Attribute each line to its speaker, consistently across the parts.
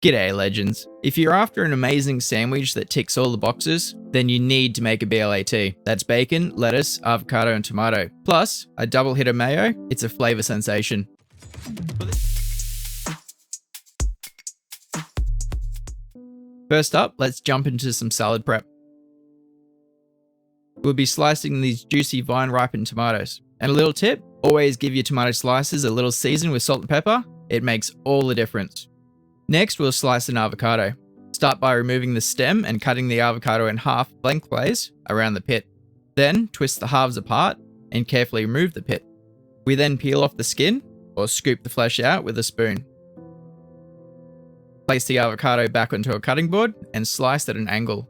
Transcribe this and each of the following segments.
Speaker 1: G'day legends. If you're after an amazing sandwich that ticks all the boxes, then you need to make a BLAT. That's bacon, lettuce, avocado and tomato. Plus, a double hit of mayo, it's a flavour sensation. First up, let's jump into some salad prep. We'll be slicing these juicy vine-ripened tomatoes. And a little tip, always give your tomato slices a little season with salt and pepper. It makes all the difference. Next, we'll slice an avocado. Start by removing the stem and cutting the avocado in half lengthways around the pit. Then, twist the halves apart and carefully remove the pit. We then peel off the skin or scoop the flesh out with a spoon. Place the avocado back onto a cutting board and slice at an angle.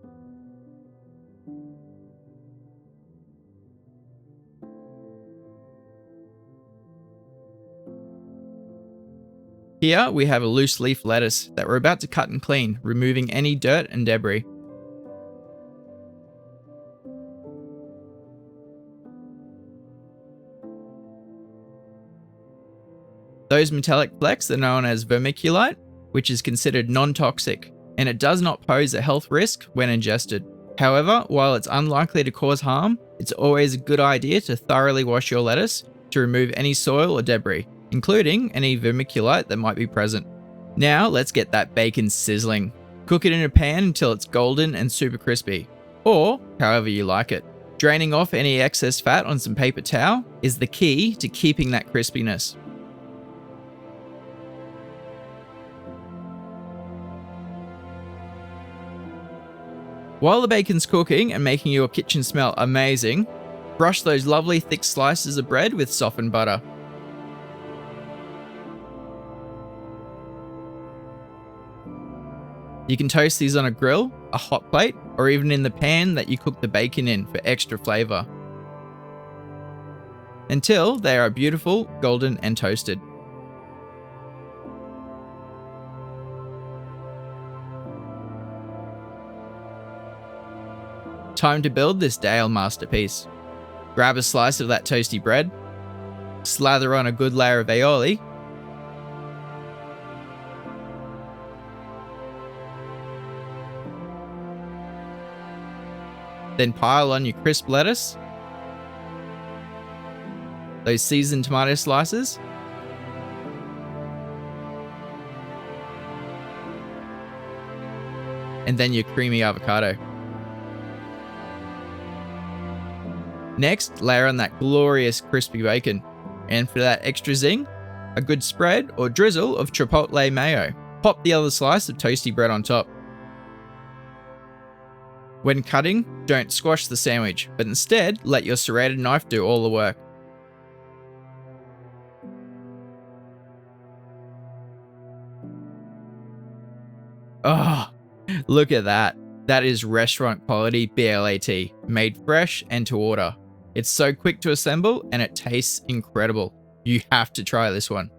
Speaker 1: Here we have a loose leaf lettuce that we're about to cut and clean, removing any dirt and debris. Those metallic flecks are known as vermiculite, which is considered non-toxic, and it does not pose a health risk when ingested. However, while it's unlikely to cause harm, it's always a good idea to thoroughly wash your lettuce to remove any soil or debris, including any vermiculite that might be present. Now let's get that bacon sizzling. Cook it in a pan until it's golden and super crispy, or however you like it. Draining off any excess fat on some paper towel is the key to keeping that crispiness. While the bacon's cooking and making your kitchen smell amazing, brush those lovely thick slices of bread with softened butter. You can toast these on a grill, a hot plate, or even in the pan that you cook the bacon in for extra flavour, until they are beautiful, golden and toasted. Time to build this Dael masterpiece. Grab a slice of that toasty bread, slather on a good layer of aioli, then pile on your crisp lettuce, those seasoned tomato slices, and then your creamy avocado. Next, layer on that glorious crispy bacon, and for that extra zing, a good spread or drizzle of chipotle mayo. Pop the other slice of toasty bread on top. When cutting, don't squash the sandwich, but instead let your serrated knife do all the work. Oh, look at that. That is restaurant quality BLAT, made fresh and to order. It's so quick to assemble and it tastes incredible. You have to try this one.